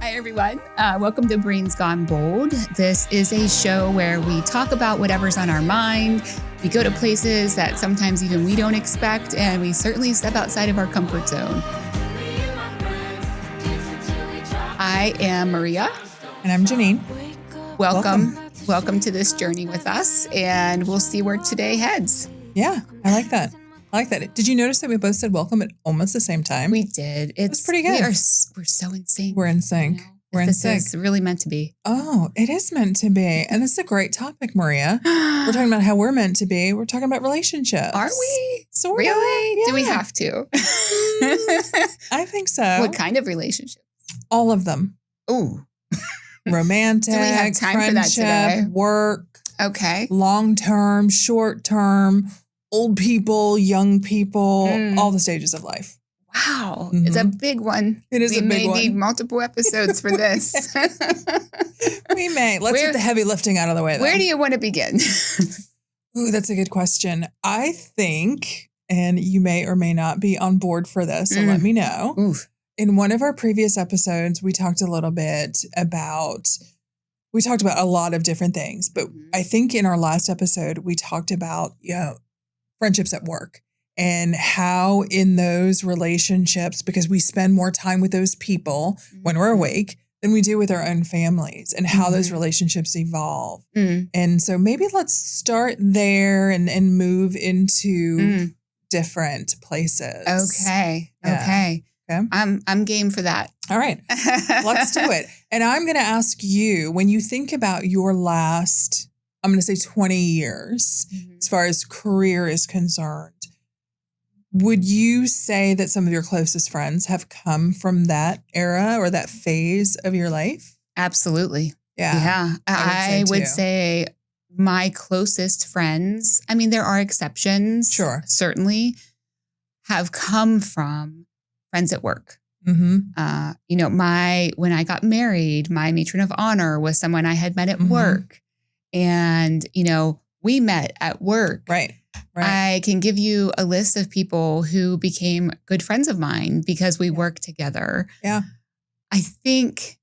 Hi, everyone. Welcome to Brains Gone Bold. This is a show where we talk about whatever's on our mind. We go to places that sometimes even we don't expect, and we certainly step outside of our comfort zone. I am Maria. And I'm Jeanine. Welcome to this journey with us, and we'll see where today heads. Yeah, I like that. Did you notice that we both said welcome at almost the same time? We did. It's pretty good. We're so in sync. We're in sync. This is really meant to be. Oh, it is meant to be. And this is a great topic, Maria. We're talking about how we're meant to be. We're talking about relationships. Are we? Sort really? Yeah. Do we have to? I think so. What kind of relationship? All of them. Ooh. Romantic, Do we have time for that today? Work. Okay. Long-term, short-term, old people, young people, all the stages of life. Wow. It's a big one. It is a big one. We may need multiple episodes for this. We may. Let's get the heavy lifting out of the way, though. Where do you want to begin? Ooh, that's a good question. I think, and you may or may not be on board for this, so let me know. Oof. In one of our previous episodes, we talked a about a lot of different things, but I think in our last episode, we talked about, friendships at work and how in those relationships, because we spend more time with those people when we're awake than we do with our own families, and how those relationships evolve. And so maybe let's start there and move into different places. Okay. Yeah. Okay. Okay. I'm game for that. All right. Let's do it. And I'm going to ask you, when you think about your last, I'm going to say 20 years, as far as career is concerned, would you say that some of your closest friends have come from that era or that phase of your life? Absolutely. Yeah. I would say my closest friends, I mean, there are exceptions. Sure. Certainly, have come from friends at work. When I got married, my matron of honor was someone I had met at work. And, we met at work. Right. I can give you a list of people who became good friends of mine because we worked together. Yeah. I think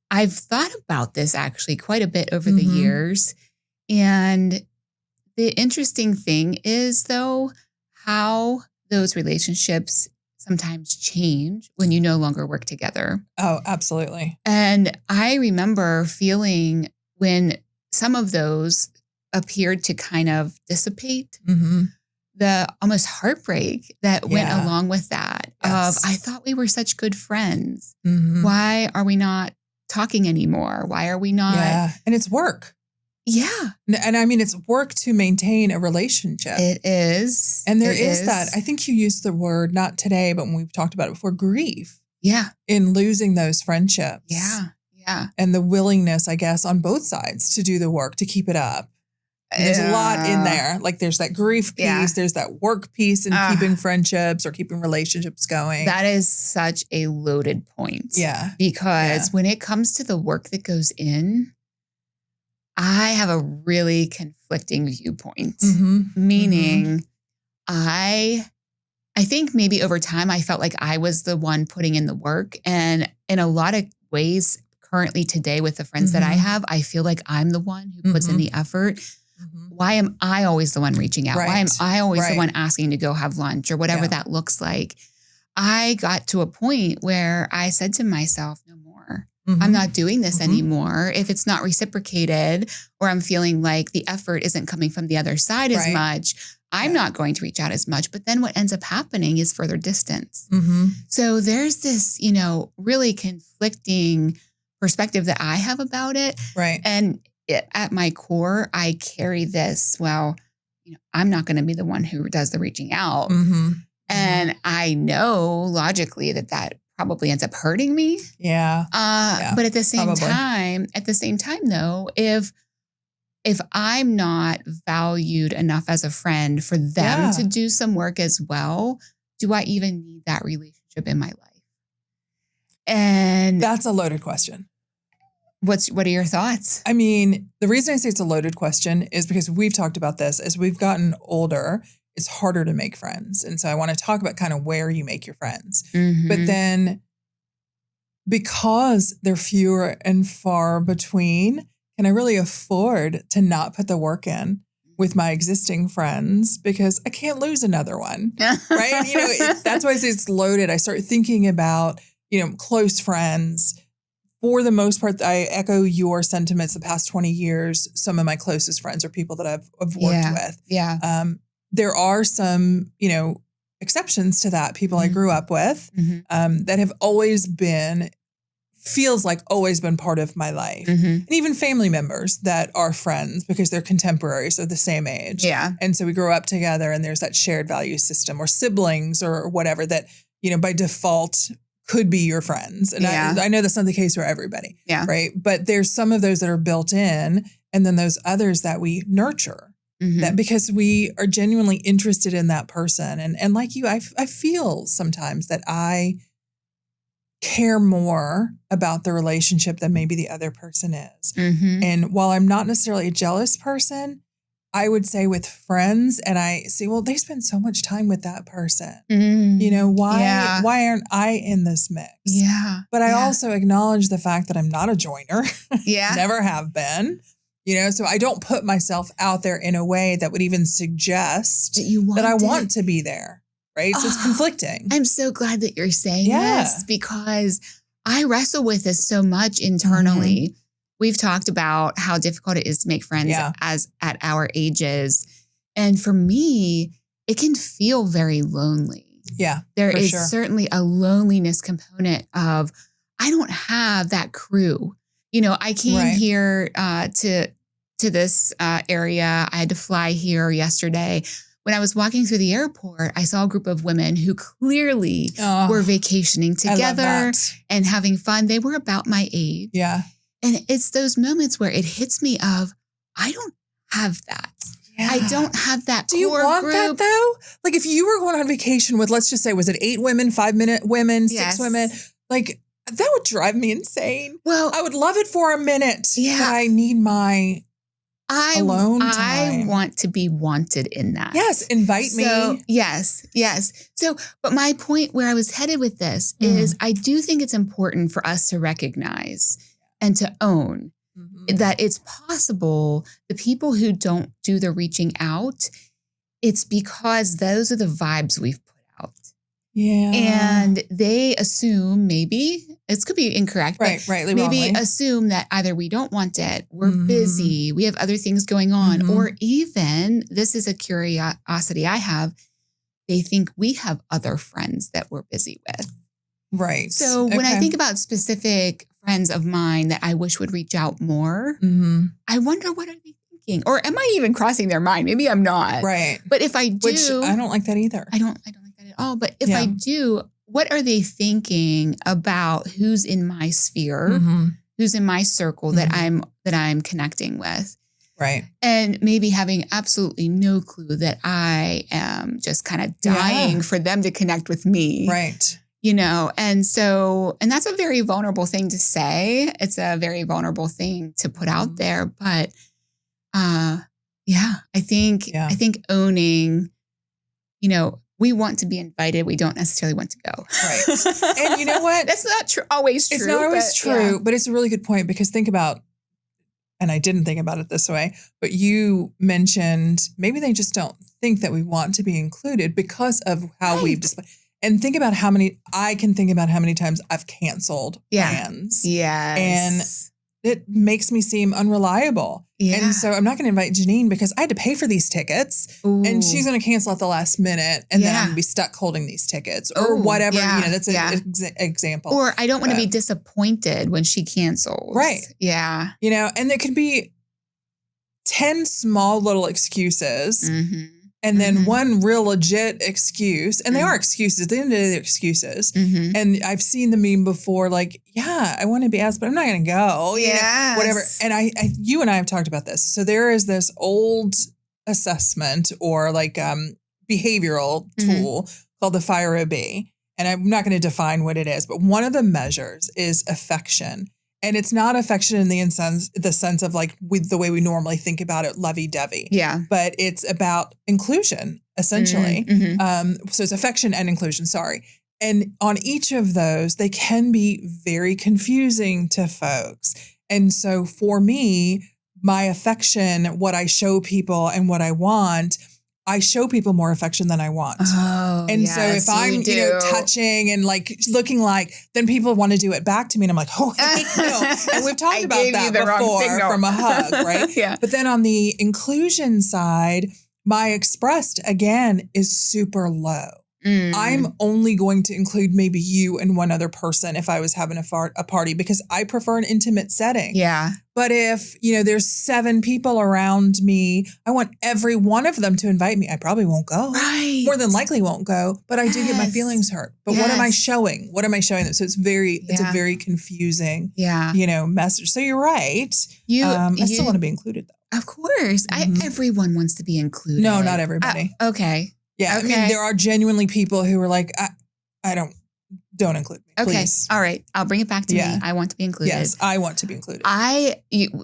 I've thought about this actually quite a bit over the years. And the interesting thing is, though, how those relationships sometimes change when you no longer work together. Oh, absolutely. And I remember feeling when some of those appeared to kind of dissipate, the almost heartbreak that went along with that of, I thought we were such good friends. Why are we not talking anymore? Why are we not? Yeah. And it's work. Yeah. And I mean, it's work to maintain a relationship. It is. And there is that. I think you used the word, not today, but when we've talked about it before, grief. Yeah. In losing those friendships. Yeah. Yeah. And the willingness, I guess, on both sides to do the work, to keep it up. And there's a lot in there. Like there's that grief piece, there's that work piece, and keeping friendships or keeping relationships going. That is such a loaded point. Yeah. Because when it comes to the work that goes in, I have a really conflicting viewpoint. Meaning I think maybe over time I felt like I was the one putting in the work. And in a lot of ways, currently today with the friends that I have, I feel like I'm the one who puts in the effort. Why am I always the one reaching out? Right. Why am I always the one asking to go have lunch or whatever that looks like? I got to a point where I said to myself, no more. I'm not doing this anymore. If it's not reciprocated, or I'm feeling like the effort isn't coming from the other side as much, I'm not going to reach out as much. But then what ends up happening is further distance. So there's this, really conflicting perspective that I have about it. Right. And at my core, I carry this, I'm not going to be the one who does the reaching out. And I know logically that probably ends up hurting me. Yeah. But at the same time, though, if I'm not valued enough as a friend for them to do some work as well, do I even need that relationship in my life? And that's a loaded question. What are your thoughts? I mean, the reason I say it's a loaded question is because we've talked about this. As we've gotten older, it's harder to make friends. And so I want to talk about kind of where you make your friends. But then because they're fewer and far between, can I really afford to not put the work in with my existing friends because I can't lose another one, right? That's why I say it's loaded. I start thinking about, close friends. For the most part, I echo your sentiments. The past 20 years, some of my closest friends are people that I've worked with. Yeah. There are some, exceptions to that, people I grew up with that have always been part of my life. And even family members that are friends because they're contemporaries of the same age. Yeah. And so we grow up together and there's that shared value system, or siblings or whatever that, by default could be your friends. And I know that's not the case for everybody. Yeah. Right. But there's some of those that are built in, and then those others that we nurture. That because we are genuinely interested in that person. And like you, I feel sometimes that I care more about the relationship than maybe the other person is. And while I'm not necessarily a jealous person, I would say with friends, and I see, well, they spend so much time with that person. Why aren't I in this mix? Yeah. But I also acknowledge the fact that I'm not a joiner. Yeah. Never have been. So I don't put myself out there in a way that would even suggest that I want to be there. Right. So it's conflicting. I'm so glad that you're saying this because I wrestle with this so much internally. We've talked about how difficult it is to make friends as at our ages. And for me, it can feel very lonely. Yeah. There is certainly a loneliness component of, I don't have that crew. I came here to this area. I had to fly here yesterday. When I was walking through the airport, I saw a group of women who clearly were vacationing together and having fun. They were about my age. Yeah. And it's those moments where it hits me of, I don't have that. Yeah. I don't have that Do you want group. that though? Like if you were going on vacation with, let's just say, was it 8 women, 5-minute women, 6 women? Like that would drive me insane. Well, I would love it for a minute. Yeah. But I need my alone time. I want to be wanted in that. Yes. Invite me. Yes. So, but my point where I was headed with this is I do think it's important for us to recognize and to own that it's possible the people who don't do the reaching out, it's because those are the vibes we've put out. Yeah. And they assume maybe, it could be incorrect, but maybe assume that either we don't want it, we're busy, we have other things going on, or even, this is a curiosity I have, they think we have other friends that we're busy with. Right. So when I think about specific friends of mine that I wish would reach out more, I wonder, what are they thinking? Or am I even crossing their mind? Maybe I'm not. Right. But if I do. Which I don't like that either. I don't like that at all. But if I do, what are they thinking about who's in my sphere, who's in my circle that I'm connecting with? Right. And maybe having absolutely no clue that I am just kind of dying for them to connect with me. Right. And so, and that's a very vulnerable thing to say. It's a very vulnerable thing to put out there. But I think owning, we want to be invited. We don't necessarily want to go. Right. And you know what? That's not always true. It's not always true, but it's a really good point because think about, and I didn't think about it this way, but you mentioned maybe they just don't think that we want to be included because of how we've displayed. And think about I can think about how many times I've canceled plans. Yes. And it makes me seem unreliable. Yeah. And so I'm not going to invite Jeanine because I had to pay for these tickets. Ooh. And she's going to cancel at the last minute. And then I'm going to be stuck holding these tickets or whatever. That's an example. Or I don't want to be disappointed when she cancels. Right. Yeah. And there could be 10 small little excuses. And then one real legit excuse, and they are excuses. At the end of the day, they're excuses. And I've seen the meme before, like, I want to be asked, but I'm not going to go. Yeah, whatever. And you and I have talked about this. So there is this old assessment or like behavioral tool called the Fire OB. And I'm not going to define what it is, but one of the measures is affection. And it's not affection in the sense of like the way we normally think about it, lovey-dovey. Yeah. But it's about inclusion, essentially. So it's affection and inclusion, sorry. And on each of those, they can be very confusing to folks. And so for me, my affection, what I show people and what I want, I show people more affection than I want. Oh, and yes, so if I'm, touching and like looking like, then people want to do it back to me. And I'm like, oh, no. And we've talked about that before from a hug, right? Yeah. But then on the inclusion side, my expressed again is super low. I'm only going to include maybe you and one other person if I was having a party because I prefer an intimate setting. Yeah. But if, there's 7 people around me, I want every one of them to invite me. I probably won't go. Right. More than likely won't go, but I do get my feelings hurt. But what am I showing? What am I showing them? So it's a very confusing, message. So you're right. I still want to be included though. Of course. Everyone wants to be included. No, not everybody. Okay. Yeah. Okay. I mean, there are genuinely people who are like, I don't include me. Okay. Please. All right. I'll bring it back to me. I want to be included. Yes. I want to be included.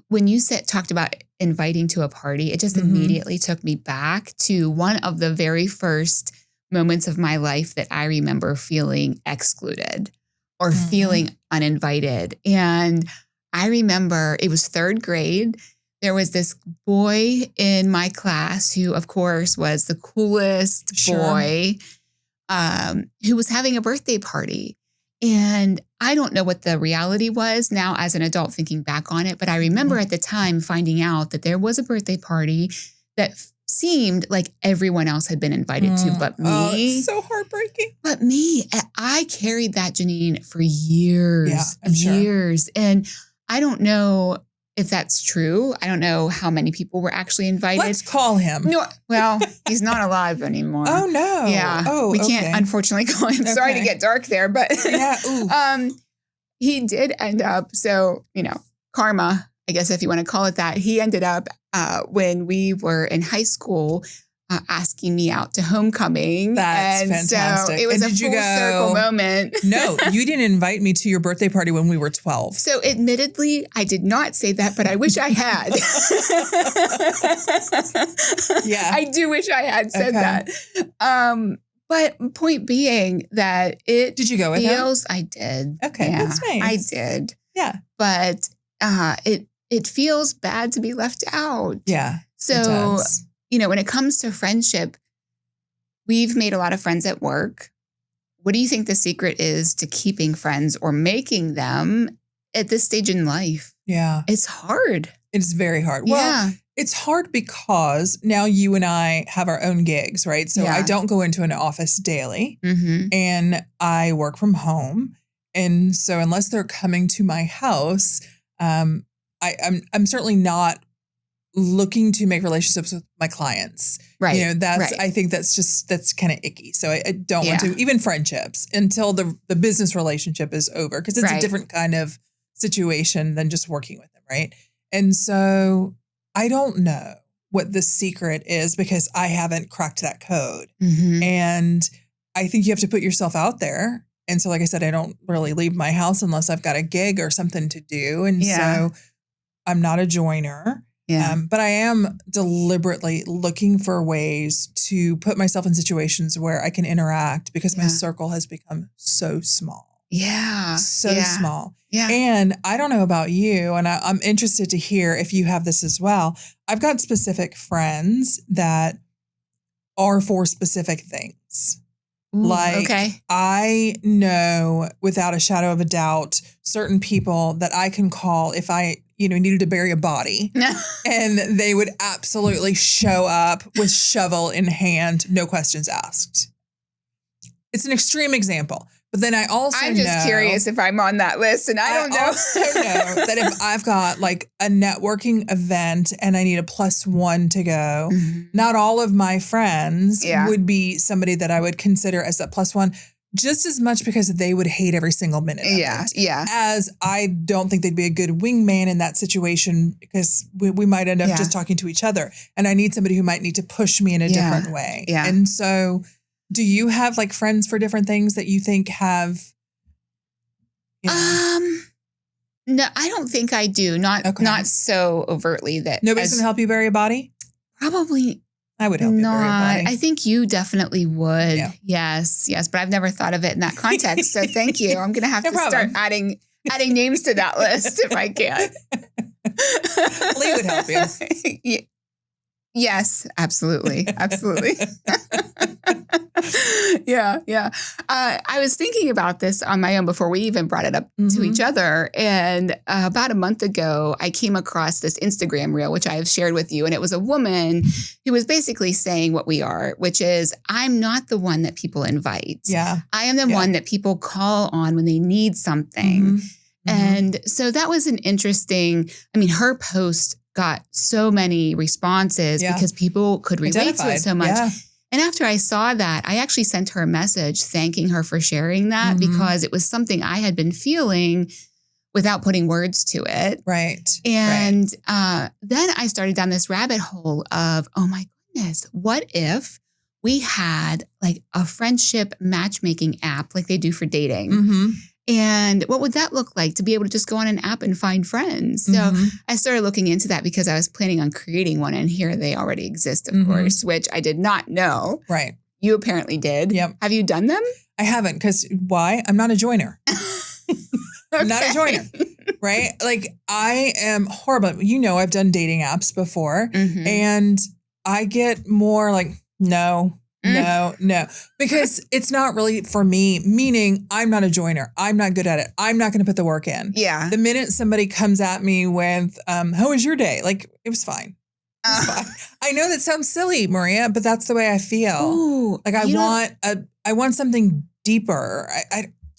When you talked about inviting to a party, it just immediately took me back to one of the very first moments of my life that I remember feeling excluded or feeling uninvited. And I remember it was 3rd grade. There was this boy in my class who, of course, was the coolest boy who was having a birthday party. And I don't know what the reality was now as an adult thinking back on it, but I remember at the time finding out that there was a birthday party that seemed like everyone else had been invited to but me. Oh, it's so heartbreaking. But me, I carried that, Jeanine, for years, years. And I don't know if that's true. I don't know how many people were actually invited. Let's call him. No, well, he's not alive anymore. Oh, no. Yeah. Oh, we can't, unfortunately, call him. Sorry to get dark there, but he did end up, so, karma, I guess if you want to call it that, he ended up when we were in high school asking me out to homecoming. That's fantastic. So it was a full circle moment. No, you didn't invite me to your birthday party when we were 12. So admittedly, I did not say that, but I wish I had. I do wish I had said that. But point being that it Did you go with him? I did. Okay, that's nice. I did. Yeah. But it feels bad to be left out. Yeah. So when it comes to friendship, we've made a lot of friends at work. What do you think the secret is to keeping friends or making them at this stage in life? Yeah. It's hard. It's very hard. Well, it's hard because now you and I have our own gigs, right? So I don't go into an office daily and I work from home. And so unless they're coming to my house, I'm certainly not looking to make relationships with my clients. Right. I think that's kind of icky. So I don't want to, even friendships, until the business relationship is over, because it's a different kind of situation than just working with them. Right. And so I don't know what the secret is because I haven't cracked that code. And I think you have to put yourself out there. And so, like I said, I don't really leave my house unless I've got a gig or something to do. And so I'm not a joiner. Yeah. But I am deliberately looking for ways to put myself in situations where I can interact because my circle has become so small. Yeah. So small. Yeah. And I don't know about you, and I'm interested to hear if you have this as well. I've got specific friends that are for specific things. Ooh, I know without a shadow of a doubt, certain people that I can call if I, needed to bury a body and they would absolutely show up with shovel in hand, no questions asked. It's an extreme example, but then I'm just curious if I'm on that list and I don't know. I also know that if I've got like a networking event and I need a +1 to go, not all of my friends would be somebody that I would consider as that +1, just as much because they would hate every single minute of it. Yeah. As I don't think they'd be a good wingman in that situation because we might end up just talking to each other. And I need somebody who might need to push me in a different way. Yeah. And so do you have like friends for different things that you think have? No, I don't think I do. Not so overtly that. Nobody's going to help you bury a body? Probably. I would help you, everybody. I think you definitely would. Yeah. Yes. But I've never thought of it in that context. So thank you. I'm going to have to start adding names to that list if I can. Lee would help you. Yes, absolutely. Yeah. I was thinking about this on my own before we even brought it up to each other. And about a month ago, I came across this Instagram reel, which I have shared with you. And it was a woman who was basically saying what we are, which is, I'm not the one that people invite. Yeah. I am the one that people call on when they need something. And so that was an interesting, her post got so many responses because people could relate to it so much. Yeah. And after I saw that, I actually sent her a message thanking her for sharing that because it was something I had been feeling without putting words to it. Right. And then I started down this rabbit hole of, oh my goodness, what if we had like a friendship matchmaking app like they do for dating? And what would that look like to be able to just go on an app and find friends? So I started looking into that because I was planning on creating one, and here they already exist, of course, which I did not know. Right. You apparently did. Yep. Have you done them? I haven't, because why? I'm not a joiner. I'm not a joiner, right? Like, I am horrible. I've done dating apps before, and I get more like, no, because it's not really for me, meaning I'm not a joiner. I'm not good at it. I'm not going to put the work in. Yeah. The minute somebody comes at me with, how was your day? Like, it was fine. Fine. I know that sounds silly, Maria, but that's the way I feel. Ooh, like I want something deeper.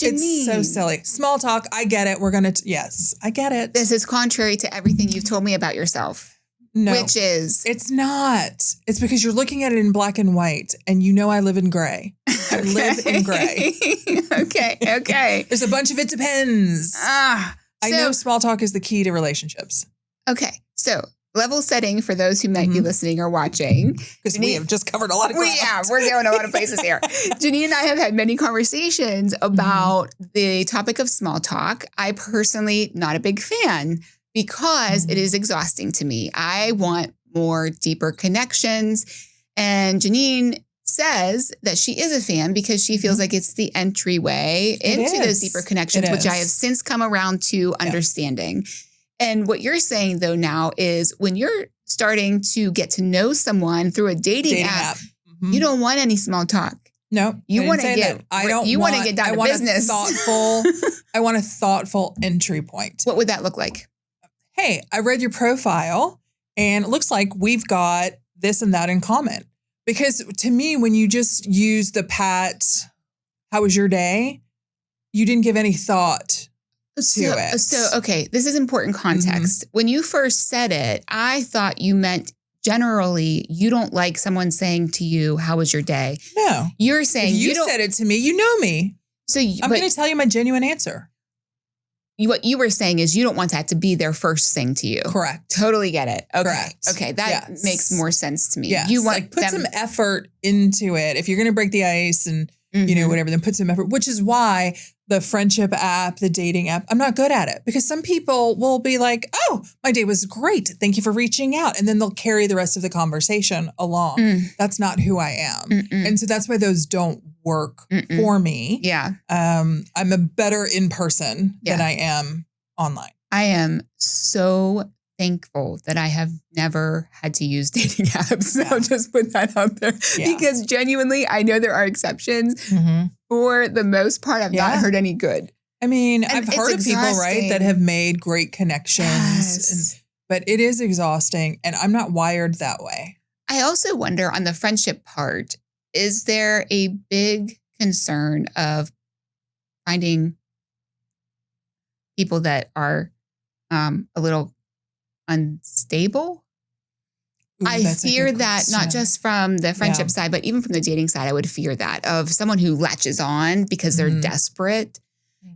It's so silly. Small talk. I get it. We're going to, yes, I get it. This is contrary to everything you've told me about yourself. No, which is? It's not. It's because you're looking at it in black and white, and I live in gray. I live in gray. Okay. There's a bunch of it depends. I know small talk is the key to relationships. Okay. So level setting for those who might be listening or watching. Because we have just covered a lot of ground. Yeah, we're going a lot of places here. Jeanine and I have had many conversations about the topic of small talk. I personally, not a big fan, because it is exhausting to me. I want more deeper connections. And Jeanine says that she is a fan because she feels like it's the entryway into those deeper connections, which I have since come around to understanding. And what you're saying, though, now is when you're starting to get to know someone through a dating app, you don't want any small talk. No, you want to get. You want to get down to business. I want a thoughtful entry point. What would that look like? Hey, I read your profile and it looks like we've got this and that in common. Because to me, when you just use the pat, how was your day? You didn't give any thought to it. So, okay, this is important context. When you first said it, I thought you meant generally you don't like someone saying to you, how was your day? No. You're saying if you said it to me, you know me. So I'm going to tell you my genuine answer. What you were saying is you don't want that to be their first thing to you. Correct. Totally get it. Okay. Correct. Okay. That makes more sense to me. Yes. You want like put some effort into it. If you're going to break the ice and, whatever, then put some effort, which is why the friendship app, the dating app, I'm not good at it because some people will be like, oh, my day was great. Thank you for reaching out. And then they'll carry the rest of the conversation along. That's not who I am. And so that's why those don't work for me. Yeah. I'm a better in person than I am online. I am so thankful that I have never had to use dating apps. I'll just put that out there because genuinely, I know there are exceptions. For the most part, I've not heard any good. I mean, I've heard of people, right, that have made great connections, but it is exhausting and I'm not wired that way. I also wonder on the friendship part, is there a big concern of finding people that are a little unstable? Ooh, I fear that not just from the friendship side, but even from the dating side, I would fear that of someone who latches on because they're desperate,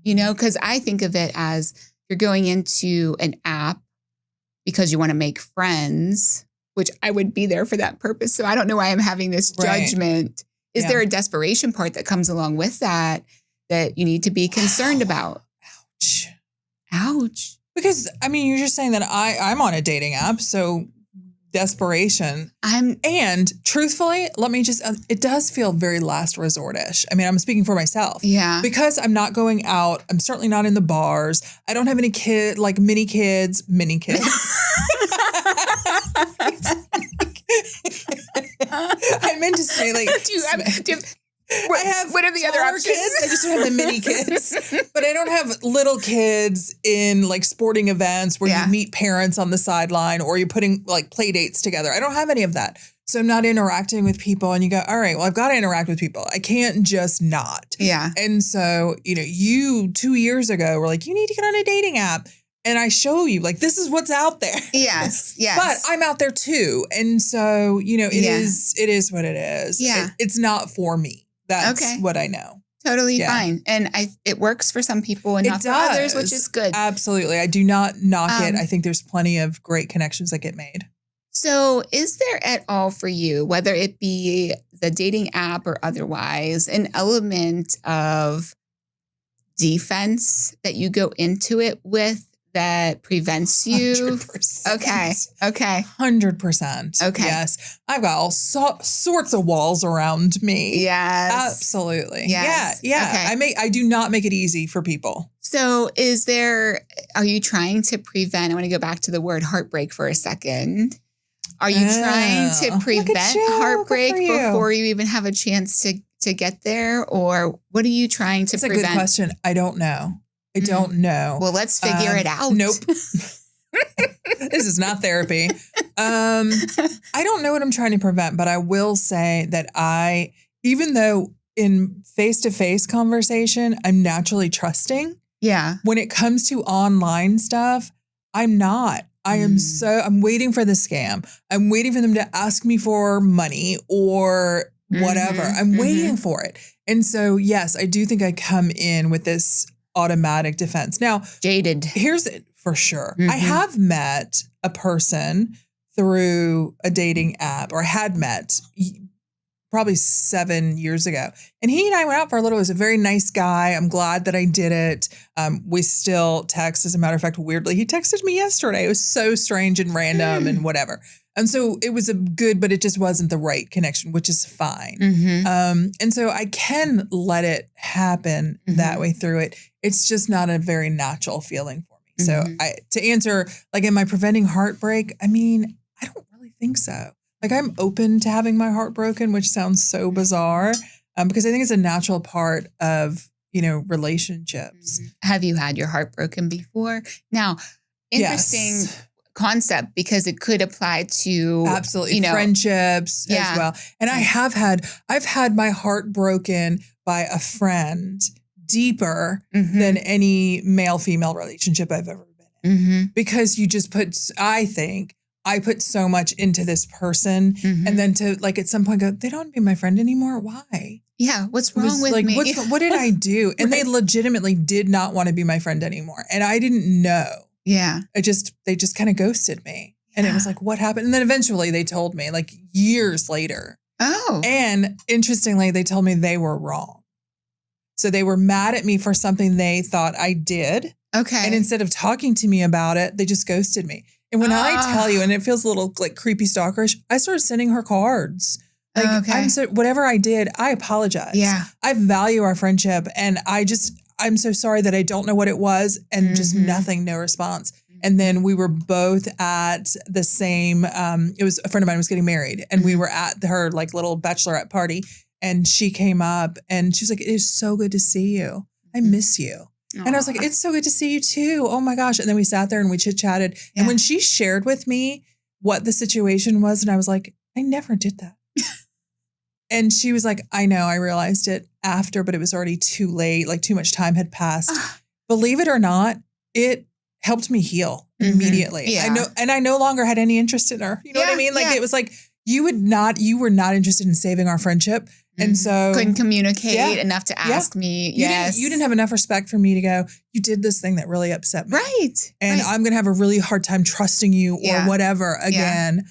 because I think of it as you're going into an app because you want to make friends, which I would be there for that purpose. So I don't know why I'm having this judgment. Is there a desperation part that comes along with that you need to be concerned about? Ouch. Because, I mean, you're just saying that I'm on a dating app. So desperation. And truthfully, let me just, it does feel very last resort-ish. I mean, I'm speaking for myself. Yeah. Because I'm not going out. I'm certainly not in the bars. I don't have any mini kids. I meant to say do you have what are the other options? Kids. I just don't have the mini kids, but I don't have little kids in sporting events where you meet parents on the sideline or you're putting play dates together. I don't have any of that. So I'm not interacting with people and you go, all right, well, I've got to interact with people. I can't just not. Yeah. And so, you 2 years ago were like, you need to get on a dating app. And I show you this is what's out there. Yes. Yes. But I'm out there too. And so, it is what it is. Yeah. It's not for me. That's what I know. Totally fine. And it works for some people and not for others, which is good. Absolutely. I do not knock it. I think there's plenty of great connections that get made. So is there at all for you, whether it be the dating app or otherwise, an element of defense that you go into it with that prevents you? 100%. Okay. 100%. Okay. Yes. I've got all sorts of walls around me. Yes. Absolutely. Yes. Yeah. Okay. I do not make it easy for people. So are you trying to prevent, I want to go back to the word heartbreak for a second. Are you trying to prevent heartbreak before you even have a chance to get there? Or what are you trying to prevent? That's a good question. I don't know. I don't know. Well, let's figure it out. Nope. This is not therapy. I don't know what I'm trying to prevent, but I will say that even though in face-to-face conversation, I'm naturally trusting. Yeah. When it comes to online stuff, I'm not. I'm waiting for the scam. I'm waiting for them to ask me for money or whatever. I'm waiting for it. And so, yes, I do think I come in with this automatic defense. Now, jaded. Here's it for sure. I have met a person through a dating app, or had met probably 7 years ago. And he and I went out for a little. He was a very nice guy. I'm glad that I did it. We still text. As a matter of fact, weirdly, he texted me yesterday. It was so strange and random and whatever. And so it was but it just wasn't the right connection, which is fine. And so I can let it happen that way through it. It's just not a very natural feeling for me. So to answer, am I preventing heartbreak? I mean, I don't really think so. I'm open to having my heart broken, which sounds so bizarre, because I think it's a natural part of, relationships. Have you had your heart broken before? Now, interesting concept, because it could apply to absolutely friendships as well. And I've had my heart broken by a friend deeper than any male-female relationship I've ever been in, because you just I put so much into this person, and then to at some point go, they don't want to be my friend anymore. Why? Yeah. What's wrong with me? What did I do? And they legitimately did not want to be my friend anymore. And I didn't know. Yeah. They just kind of ghosted me. And it was what happened? And then eventually they told me years later. Oh. And interestingly, they told me they were wrong. So they were mad at me for something they thought I did. Okay. And instead of talking to me about it, they just ghosted me. And when I tell you, and it feels a little creepy stalkerish, I started sending her cards. Whatever I did, I apologize. Yeah. I value our friendship, and I'm so sorry that I don't know what it was, and just nothing, no response. And then we were both at the same, it was a friend of mine was getting married, and we were at her little bachelorette party, and she came up and she was like, "It is so good to see you. I miss you." And I was like, "It's so good to see you too. Oh my gosh." And then we sat there and we chit-chatted. Yeah. And when she shared with me what the situation was, and I was like, "I never did that." And she was like, "I know, I realized it after, but it was already too late. Too much time had passed." Believe it or not, it helped me heal immediately. Yeah. I know, and I no longer had any interest in her. You know what I mean? It was you were not interested in saving our friendship. And so couldn't communicate enough to ask me. You didn't have enough respect for me to go, you did this thing that really upset me. Right. And I'm going to have a really hard time trusting you or whatever again.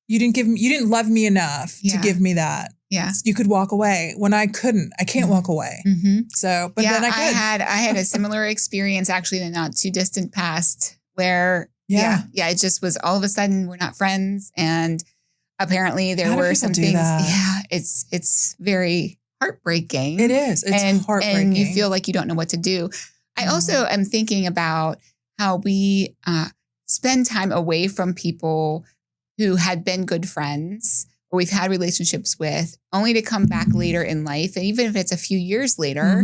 You didn't love me enough to give me that. Yeah. You could walk away when I couldn't. I can't walk away. So, but then I could. I had a similar experience actually in the not too distant past where Yeah. Yeah. It just was all of a sudden we're not friends. And apparently there How do were people some do things. that? Yeah. It's very heartbreaking. It is. It's heartbreaking. And you feel like you don't know what to do. I also am thinking about how we spend time away from people who had been good friends or we've had relationships with, only to come back later in life. And even if it's a few years later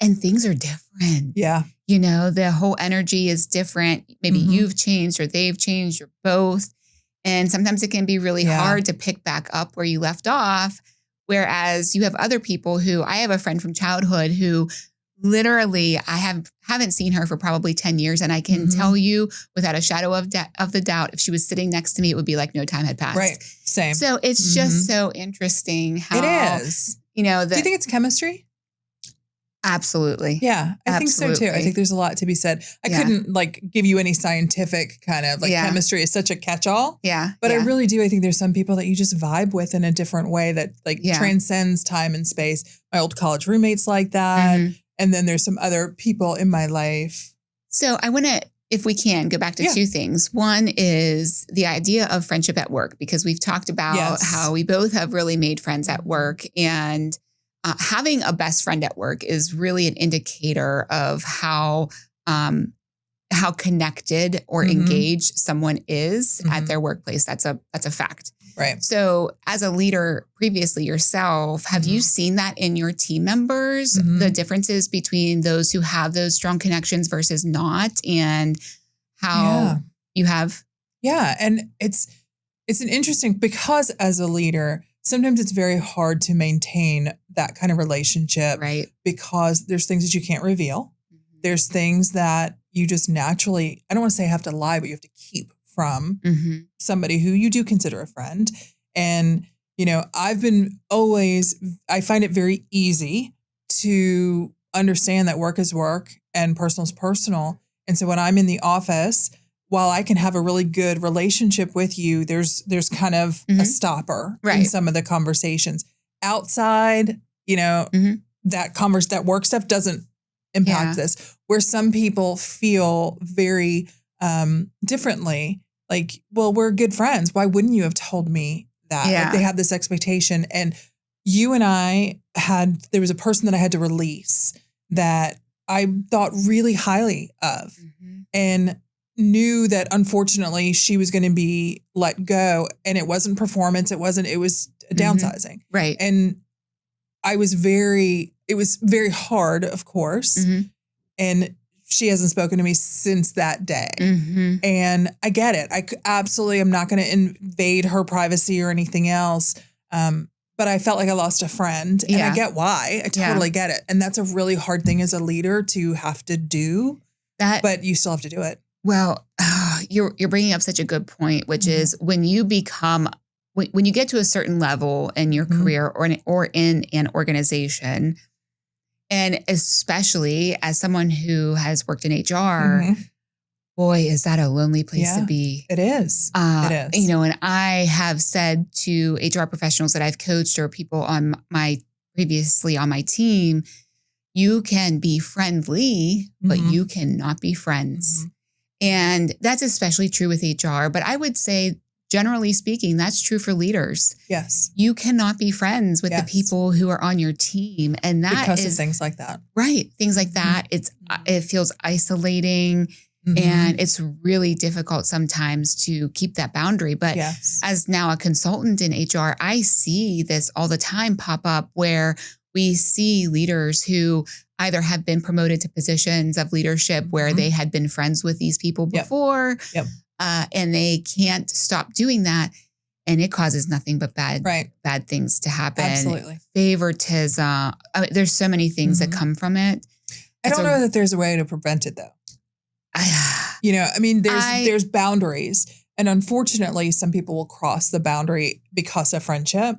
and things are different. Yeah. You know, the whole energy is different. Maybe you've changed or they've changed or both. And sometimes it can be really hard to pick back up where you left off. Whereas you have other people who, I have a friend from childhood who literally I haven't seen her for probably 10 years. And I can tell you without a shadow of the doubt, if she was sitting next to me, it would be like no time had passed. Right. Same. So it's just so interesting how it is. You know, do you think it's chemistry? Absolutely. Yeah, I think so too. I think there's a lot to be said. I couldn't like give you any scientific kind of like chemistry is such a catch-all. Yeah. But I really do. I think there's some people that you just vibe with in a different way that like transcends time and space. My old college roommates like that. And then there's some other people in my life. So I want to, if we can, go back to two things. One is the idea of friendship at work, because we've talked about how we both have really made friends at work, and having a best friend at work is really an indicator of how connected or engaged someone is at their workplace. That's a fact. Right. So as a leader previously yourself, have you seen that in your team members, the differences between those who have those strong connections versus not, and how you have? Yeah. And it's an interesting, because as a leader, sometimes it's very hard to maintain that kind of relationship, right? Because there's things that you can't reveal. There's things that you just naturally, I don't want to say have to lie, but you have to keep from somebody who you do consider a friend. And, you know, I find it very easy to understand that work is work and personal is personal. And so when I'm in the office, while I can have a really good relationship with you, there's kind of a stopper in some of the conversations. Outside, you know, that work stuff doesn't impact this. Where some people feel very differently, like, well, we're good friends. Why wouldn't you have told me that? Yeah. Like they have this expectation. And you and I there was a person that I had to release that I thought really highly of and knew that unfortunately she was going to be let go, and it wasn't performance. It was downsizing. Right. And it was very hard, of course. And she hasn't spoken to me since that day. And I get it. I absolutely am not going to invade her privacy or anything else. But I felt like I lost a friend, and I get why. I totally get it. And that's a really hard thing as a leader to have to do, but you still have to do it. Well, you're bringing up such a good point, which is when you when you get to a certain level in your career or in an organization, and especially as someone who has worked in HR, boy, is that a lonely place to be. It is. It is. You know, and I have said to HR professionals that I've coached or people previously on my team, you can be friendly, but you cannot be friends. And that's especially true with HR. But I would say, generally speaking, that's true for leaders. Yes. You cannot be friends with the people who are on your team. And that because of things like that. Right. Things like that. It feels isolating. And it's really difficult sometimes to keep that boundary. But as now a consultant in HR, I see this all the time pop up where we see leaders who either have been promoted to positions of leadership where they had been friends with these people before, and they can't stop doing that. And it causes nothing but bad things to happen. Absolutely. Favoritism. I mean, there's so many things that come from it. I don't know that there's a way to prevent it though. You know, I mean, there's boundaries, and unfortunately some people will cross the boundary because of friendship.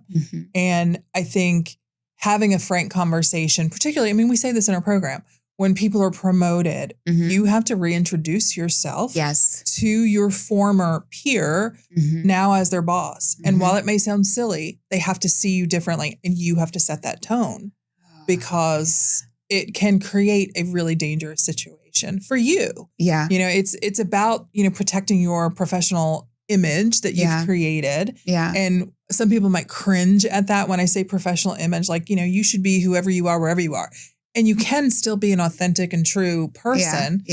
And I think having a frank conversation, particularly, I mean, we say this in our program, when people are promoted, you have to reintroduce yourself to your former peer now as their boss. And while it may sound silly, they have to see you differently, and you have to set that tone because it can create a really dangerous situation for you. Yeah. It's about, protecting your professional image that you've created. Yeah. And some people might cringe at that when I say professional image, like, you should be whoever you are, wherever you are. And you can still be an authentic and true person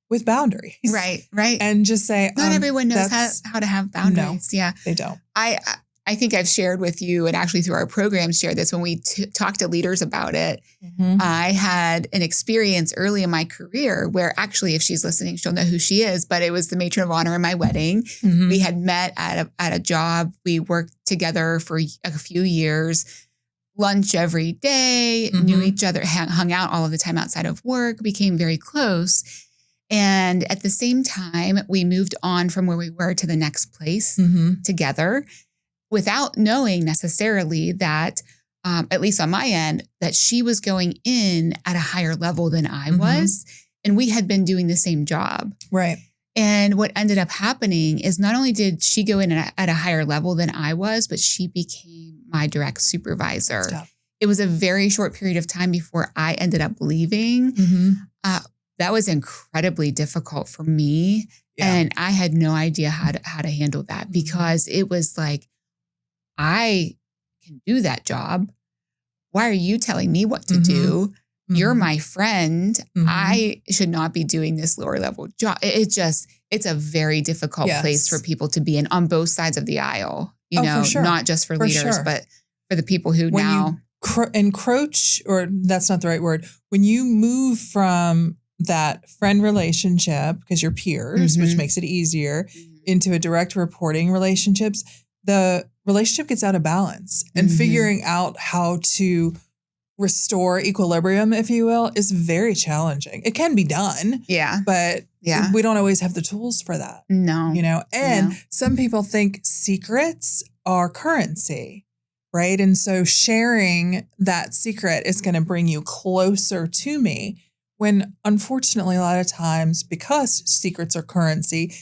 with boundaries. Right. Right. And just say, not everyone knows how to have boundaries. No, they don't. I think I've shared with you, and actually through our program shared this when we talk to leaders about it. Mm-hmm. I had an experience early in my career where actually, if she's listening, she'll know who she is, but it was the matron of honor in my wedding. Mm-hmm. We had met at a job. We worked together for a few years, lunch every day, knew each other, hung out all of the time outside of work, became very close. And at the same time, we moved on from where we were to the next place together, without knowing necessarily that, at least on my end, that she was going in at a higher level than I was. And we had been doing the same job. Right. And what ended up happening is not only did she go in at a higher level than I was, but she became my direct supervisor. Stop. It was a very short period of time before I ended up leaving. That was incredibly difficult for me. Yeah. And I had no idea how to handle that, because it was like, I can do that job. Why are you telling me what to do? You're my friend. I should not be doing this lower level job. It's a very difficult place for people to be in on both sides of the aisle, for sure. Not just for leaders, but for the people who when now encroach, or that's not the right word. When you move from that friend relationship, because you're peers, which makes it easier, into a direct reporting relationships, the relationship gets out of balance, and figuring out how to restore equilibrium, if you will, is very challenging. It can be done. Yeah. But we don't always have the tools for that. No. And some people think secrets are currency, right? And so sharing that secret is going to bring you closer to me, when unfortunately a lot of times, because secrets are currency,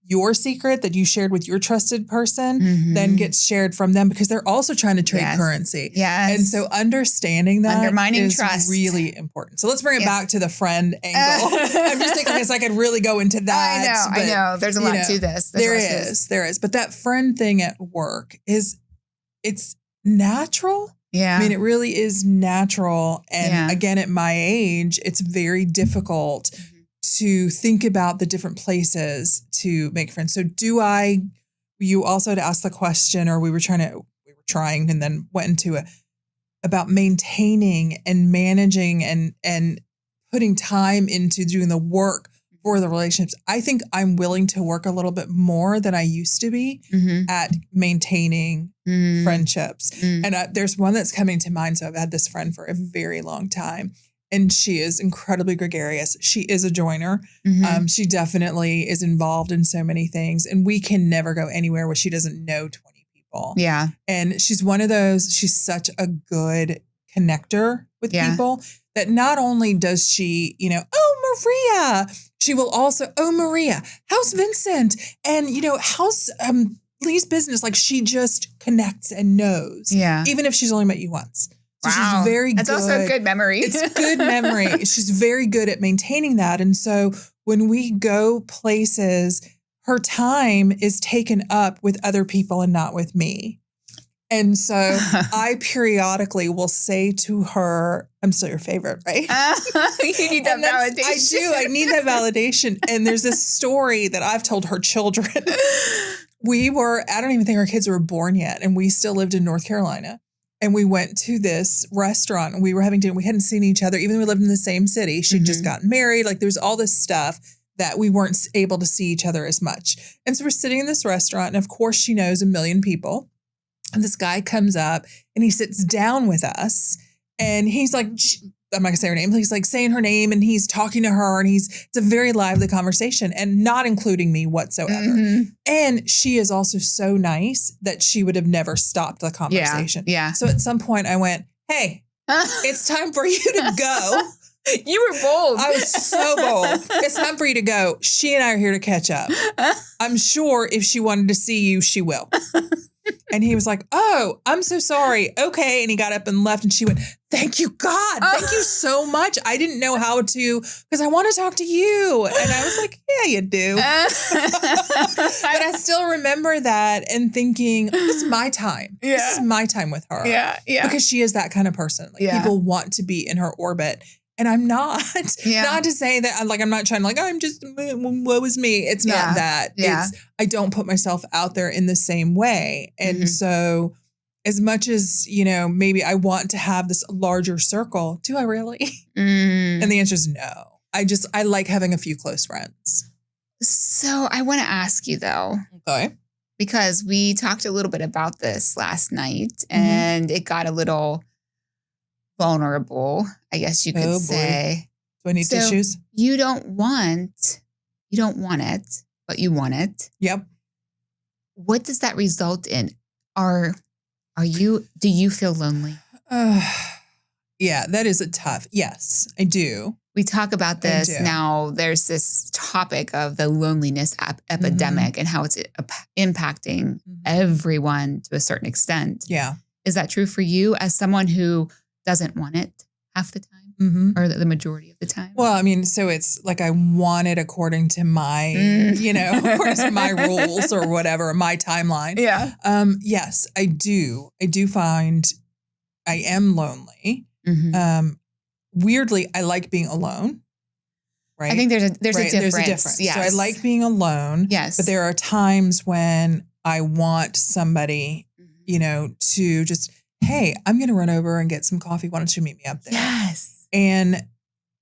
your secret that you shared with your trusted person then gets shared from them, because they're also trying to trade currency. Yes. And so understanding that undermining is trust really important. So let's bring it back to the friend angle. I'm just thinking, because I could really go into that. I know. There's a lot to this. There is. But that friend thing at work it's natural. Yeah. I mean, it really is natural. And again, at my age, it's very difficult to think about the different places to make friends. So you also had asked the question, or we were trying and then went into about maintaining and managing and putting time into doing the work for the relationships. I think I'm willing to work a little bit more than I used to be at maintaining friendships. And there's one that's coming to mind. So I've had this friend for a very long time, and she is incredibly gregarious. She is a joiner. She definitely is involved in so many things, and we can never go anywhere where she doesn't know 20 people. Yeah. And she's one of those, she's such a good connector with people, that not only does she, oh, Maria, she will also, oh, Maria, how's Vincent? And, how's Lee's business? Like, she just connects and knows. Yeah. Even if she's only met you once. So she's very good. That's also a good memory. It's good memory. She's very good at maintaining that. And so when we go places, her time is taken up with other people and not with me. And so I periodically will say to her, I'm still your favorite, right? You need that validation. I do. I need that validation. And there's this story that I've told her children. I don't even think our kids were born yet. And we still lived in North Carolina. And we went to this restaurant, and we were having dinner. We hadn't seen each other, even though we lived in the same city. She'd just gotten married. Like, there's all this stuff that we weren't able to see each other as much. And so we're sitting in this restaurant, and of course she knows a million people. And this guy comes up and he sits down with us, and he's like, I'm not gonna say her name. He's like saying her name, and he's talking to her, and it's a very lively conversation, and not including me whatsoever. And she is also so nice that she would have never stopped the conversation. Yeah. So at some point I went, hey, it's time for you to go. You were bold. I was so bold. It's time for you to go. She and I are here to catch up. I'm sure if she wanted to see you, she will. And he was like, oh, I'm so sorry. Okay. And he got up and left and she went, thank you, God. Thank you so much. I didn't know how to, because I want to talk to you. And I was like, yeah, you do. But I still remember that and thinking, this is my time. Yeah. This is my time with her. Yeah. Yeah. Because she is that kind of person. Like people want to be in her orbit. And I'm not. Yeah. Not to say that I'm not trying to I'm just, woe is me. It's not that. Yeah. I don't put myself out there in the same way. And so as much as, maybe I want to have this larger circle, do I really? And the answer is no. I like having a few close friends. So I want to ask you though. Okay. Because we talked a little bit about this last night and it got a little vulnerable, I guess you could say. Do I need tissues? You don't want it, but you want it. Yep. What does that result in? Do you feel lonely? Yeah, that is yes, I do. We talk about this now. There's this topic of the loneliness epidemic and how it's impacting everyone to a certain extent. Yeah. Is that true for you as someone who doesn't want it half the time or the majority of the time? Well, I mean, so it's like I want it according to my, according to my rules or whatever, my timeline. Yeah. Yes, I do. I do find I am lonely. Weirdly, I like being alone. Right. I think there's a difference. There's a difference. Yes. So I like being alone. Yes. But there are times when I want somebody, to just, hey, I'm going to run over and get some coffee. Why don't you meet me up there? Yes. And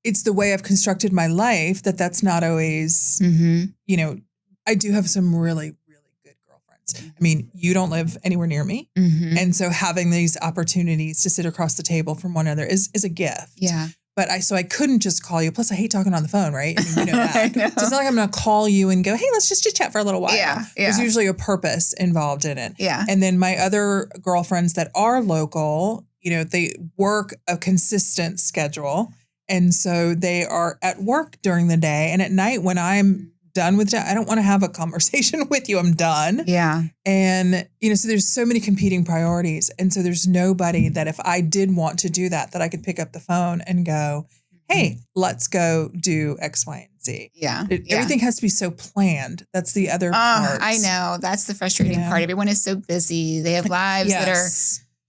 it's the way I've constructed my life that's not always, I do have some really, really good girlfriends. I mean, you don't live anywhere near me. And so having these opportunities to sit across the table from one another is a gift. Yeah. But I couldn't just call you. Plus, I hate talking on the phone, right? I mean, you know that. I know. So it's not like I'm going to call you and go, hey, let's just chit chat for a little while. Yeah. There's usually a purpose involved in it. Yeah. And then my other girlfriends that are local, they work a consistent schedule. And so they are at work during the day. And at night when I'm done with that, I don't want to have a conversation with you. I'm done. Yeah. And, so there's so many competing priorities. And so there's nobody that if I did want to do that I could pick up the phone and go, hey, let's go do X, Y, and Z. Yeah. Everything has to be so planned. That's the other part. I know. That's the frustrating part. Everyone is so busy. They have lives that are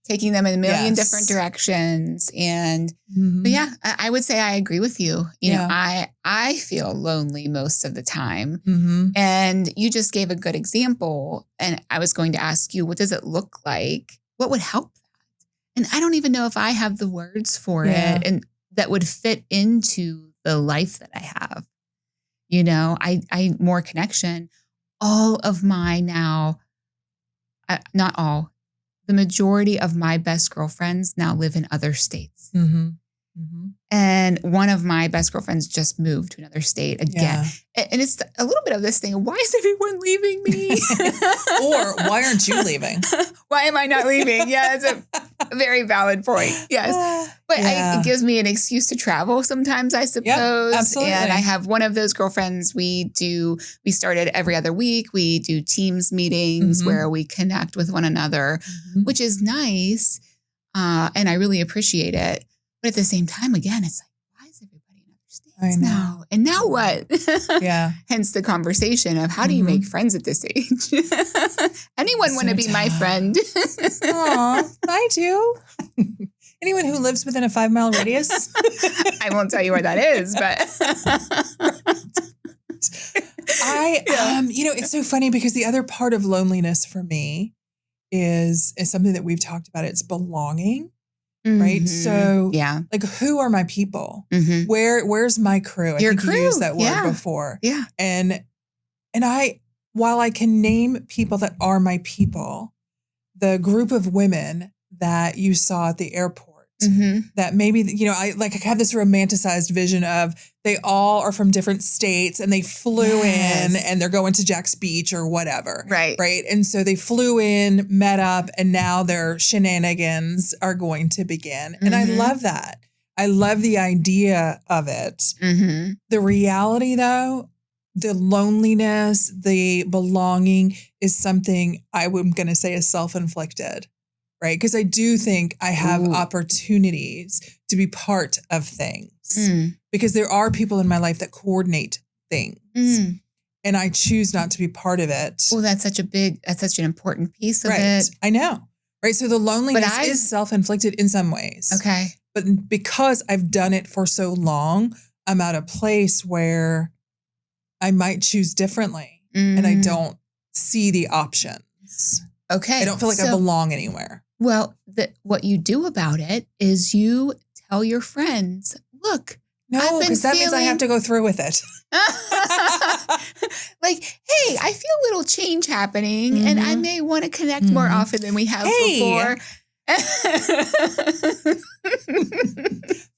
taking them in a million different directions. And but yeah, I would say I agree with you. You know, I feel lonely most of the time. And you just gave a good example. And I was going to ask you, what does it look like? What would help that? And I don't even know if I have the words for it and that would fit into the life that I have. I more connection. All of my now, not all, the majority of my best girlfriends now live in other states. And one of my best girlfriends just moved to another state again. And it's a little bit of this thing. Why is everyone leaving me? Or why aren't you leaving? Why am I not leaving? Yeah, it's a very valid point. Yes. But it gives me an excuse to travel sometimes, I suppose. Yep, absolutely. And I have one of those girlfriends. We started every other week. We do Teams meetings where we connect with one another, which is nice. And I really appreciate it. But at the same time, again, it's like, why is everybody in other states now? And now what? Hence the conversation of how do you make friends at this age? Anyone want to be my friend? Aw, I do. Anyone who lives within a 5-mile radius? I won't tell you where that is, but it's so funny because the other part of loneliness for me is something that we've talked about. It's belonging. Right. So like, who are my people? Where's my crew? I think you used that word before. Yeah. And while I can name people that are my people, the group of women that you saw at the airport, that maybe, I have this romanticized vision of they all are from different states and they flew in and they're going to Jack's Beach or whatever. Right. Right. And so they flew in, met up, and now their shenanigans are going to begin. And I love that. I love the idea of it. The reality, though, the loneliness, the belonging is something I'm going to say is self-inflicted, right? Because I do think I have opportunities to be part of things because there are people in my life that coordinate things and I choose not to be part of it. Well, that's such an important piece of right. it. I know. Right. So the loneliness is self-inflicted in some ways. Okay. But because I've done it for so long, I'm at a place where I might choose differently and I don't see the options. Okay. I don't feel like I belong anywhere. Well, what you do about it is you tell your friends, look. No, because that means I have to go through with it. Like, hey, I feel a little change happening and I may want to connect more often than we have before.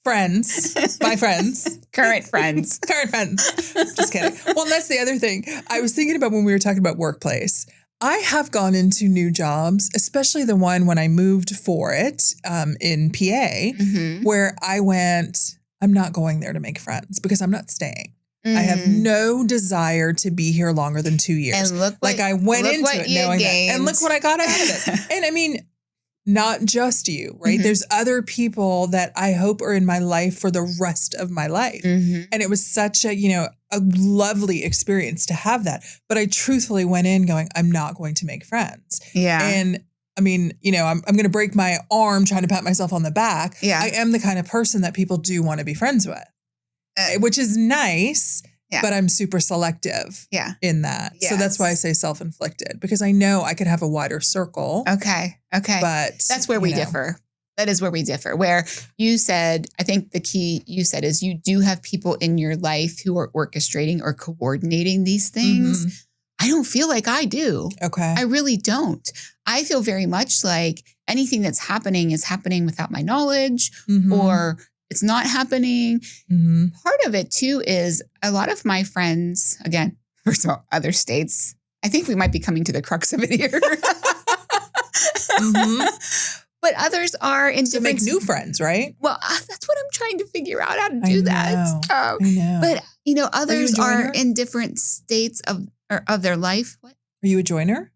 Friends, my friends. Current friends. Just kidding. Well, that's the other thing. I was thinking about when we were talking about workplace. I have gone into new jobs, especially the one when I moved for it in PA, where I went, I'm not going there to make friends because I'm not staying. I have no desire to be here longer than 2 years. And look I went into it knowing that. And look what I got out of it. And I mean, not just you, right? There's other people that I hope are in my life for the rest of my life. And it was such a lovely experience to have that. But I truthfully went in going, I'm not going to make friends. Yeah. And I mean, I'm going to break my arm trying to pat myself on the back. Yeah. I am the kind of person that people do want to be friends with, which is nice, but I'm super selective in that. Yes. So that's why I say self-inflicted, because I know I could have a wider circle. Okay. But that's where we differ. That is where we differ, where you said, I think the key you said is you do have people in your life who are orchestrating or coordinating these things. I don't feel like I do. Okay. I really don't. I feel very much like anything that's happening is happening without my knowledge or it's not happening. Part of it too is a lot of my friends, again, first of all, other states. I think we might be coming to the crux of it here. But others are in different... make new friends, right? Well, that's what I'm trying to figure out how to do that. I know. But, others are in different states of their life. What? Are you a joiner?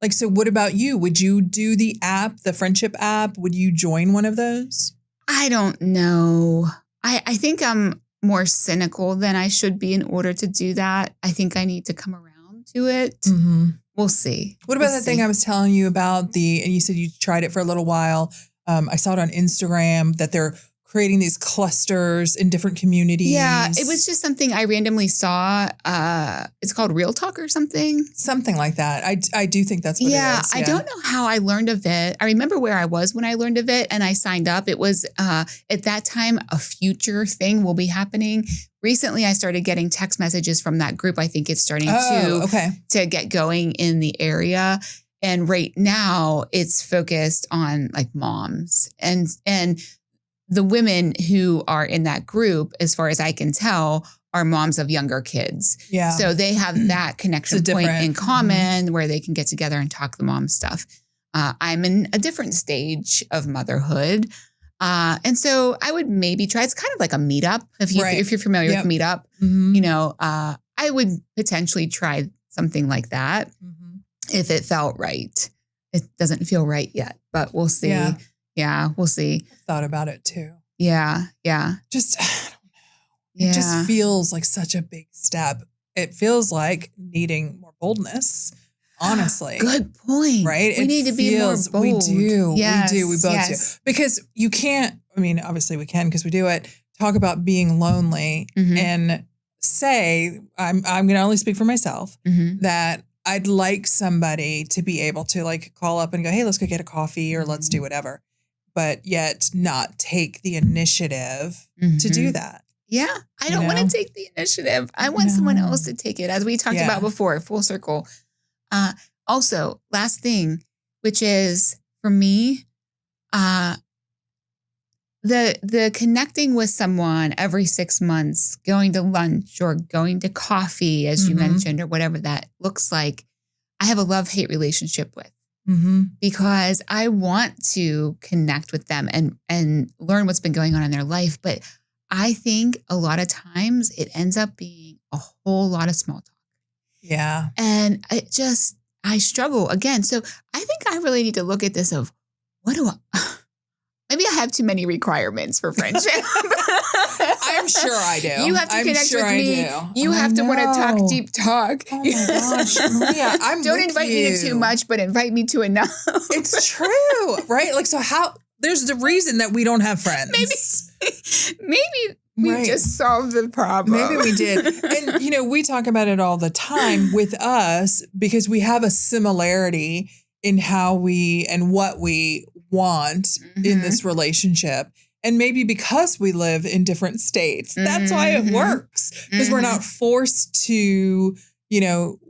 Like, so what about you? Would you do the friendship app? Would you join one of those? I don't know. I think I'm more cynical than I should be in order to do that. I think I need to come around to it. We'll see. What about that thing I was telling you about and you said you tried it for a little while. I saw it on Instagram that they're creating these clusters in different communities. Yeah, it was just something I randomly saw. It's called Real Talk or something. Something like that. I do think that's what it is. Yeah, I don't know how I learned of it. I remember where I was when I learned of it and I signed up. It was at that time a future thing will be happening. Recently, I started getting text messages from that group. I think it's starting to get going in the area. And right now it's focused on like moms and the women who are in that group, as far as I can tell, are moms of younger kids. Yeah. So they have that connection point in common where they can get together and talk the mom stuff. I'm in a different stage of motherhood. And so I would maybe try. It's kind of like a meetup. If you're familiar with Meetup, I would potentially try something like that if it felt right. It doesn't feel right yet, but we'll see. Yeah, we'll see. I thought about it too. Yeah. Just, I don't know. It just feels like such a big step. It feels like needing more boldness, honestly. Good point. Right? We need to be more bold. We do. Yes, we do. We both do. Because you can't, obviously we can because we do it, talk about being lonely and say, I'm going to only speak for myself, that I'd like somebody to be able to like call up and go, hey, let's go get a coffee or let's do whatever. But yet not take the initiative to do that. Yeah. I don't want to take the initiative. I want someone else to take it, as we talked about before, full circle. Also, last thing, which is for me, the connecting with someone every 6 months, going to lunch or going to coffee, as you mentioned, or whatever that looks like, I have a love-hate relationship with. Because I want to connect with them and learn what's been going on in their life. But I think a lot of times it ends up being a whole lot of small talk. Yeah. And I struggle again. So I think I really need to look at this of maybe I have too many requirements for friendship. I'm sure I do. You have to connect with me. You have to want to talk deep talk. Oh my gosh, Maria, Don't invite me to too much, but invite me to enough. It's true, right? Like, so there's the reason that we don't have friends. Maybe we just solved the problem. Maybe we did. And, we talk about it all the time with us because we have a similarity in how and what we want in this relationship. And maybe because we live in different states, that's why it works. Because we're not forced to,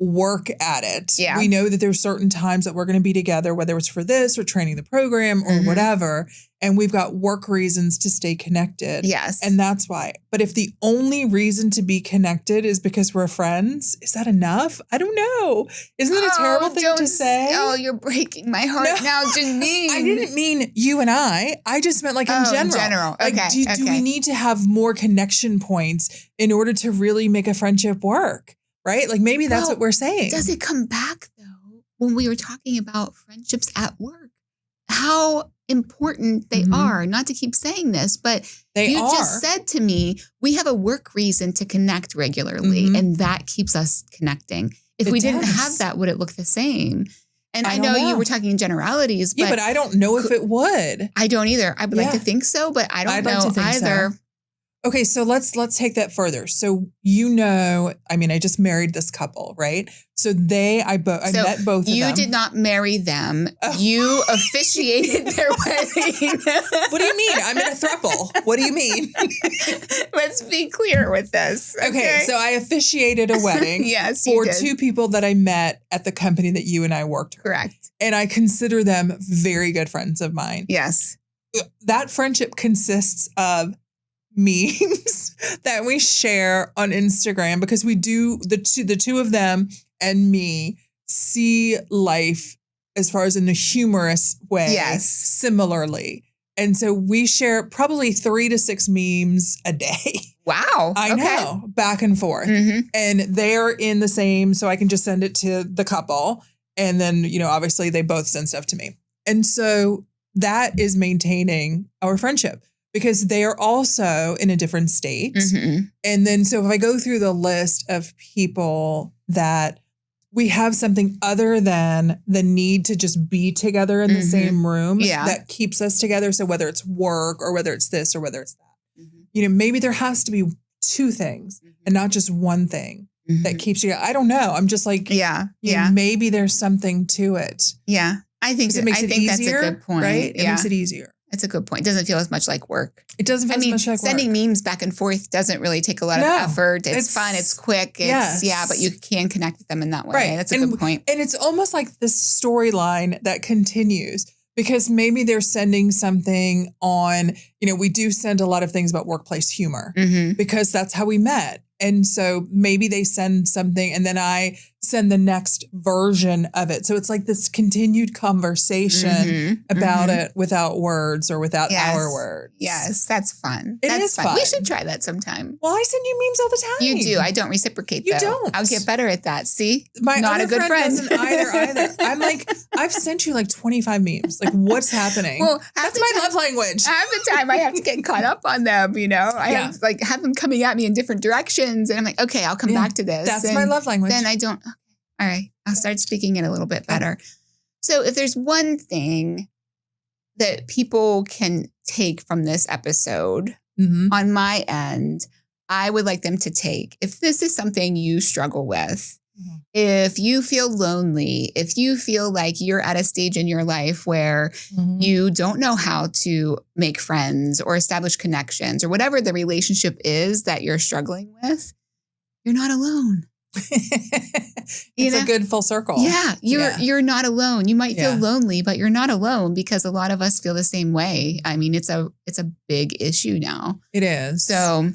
work at it. Yeah. We know that there's certain times that we're going to be together, whether it's for this or training the program or whatever. And we've got work reasons to stay connected. Yes. And that's why. But if the only reason to be connected is because we're friends, is that enough? I don't know. Isn't that a terrible thing to say? Oh, you're breaking my heart now, Jeanine. I didn't mean you and I just meant like in general. In general. Okay. Like, do we need to have more connection points in order to really make a friendship work? Right? Like maybe that's what we're saying. Does it come back though, when we were talking about friendships at work, how important they are? Not to keep saying this, but you just said to me, we have a work reason to connect regularly and that keeps us connecting. If we didn't have that, would it look the same? And I know you were talking in generalities, but but I don't know if it would. I don't either. I would like to think so, but I don't know either. So. Okay, so let's take that further. So I just married this couple, right? So I met both of them. You did not marry them. Oh. You officiated their wedding. What do you mean? I'm in a throuple. What do you mean? Let's be clear with this. Okay, so I officiated a wedding for two people that I met at the company that you and I worked with. Correct. And I consider them very good friends of mine. Yes. That friendship consists of memes that we share on Instagram because we do the two of them and me see life as far as in a humorous way similarly. And so we share probably 3 to 6 memes a day. Wow. I know, back and forth. And they're in the same, so I can just send it to the couple. And then, obviously they both send stuff to me. And so that is maintaining our friendship. Because they are also in a different state. And then, so if I go through the list of people that we have something other than the need to just be together in the same room that keeps us together. So whether it's work or whether it's this or whether it's that, maybe there has to be 2 things and not just one thing that keeps you. I don't know. I'm just like, maybe there's something to it. Yeah. I think it makes it easier, that's a good point. Right? It makes it easier. It's a good point. It doesn't feel as much like work. It doesn't feel as much like work. Sending memes back and forth doesn't really take a lot of effort. It's fun. It's quick. But you can connect with them in that way. Right. That's a good point. And it's almost like this storyline that continues because maybe they're sending something on, we do send a lot of things about workplace humor because that's how we met. And so maybe they send something and then I send the next version of it. So it's like this continued conversation about it without words or without our words. Yes, that's fun. It is fun. We should try that sometime. Well, I send you memes all the time. You do. I don't reciprocate though. You don't. I'll get better at that. See? My not other a good friend. doesn't either. I'm like, I've sent you like 25 memes. Like what's happening? Well, that's my love language. Half the time I have to get caught up on them, I have them coming at me in different directions. And I'm like, okay, I'll come back to this. That's my love language. Then I don't. All right. I'll start speaking it a little bit better. So if there's one thing that people can take from this episode on my end, I would like them to take, if this is something you struggle with, if you feel lonely, if you feel like you're at a stage in your life where you don't know how to make friends or establish connections or whatever the relationship is that you're struggling with, you're not alone. It's a good full circle. Yeah, you're not alone. You might feel lonely, but you're not alone because a lot of us feel the same way. I mean, it's a big issue now. It is. So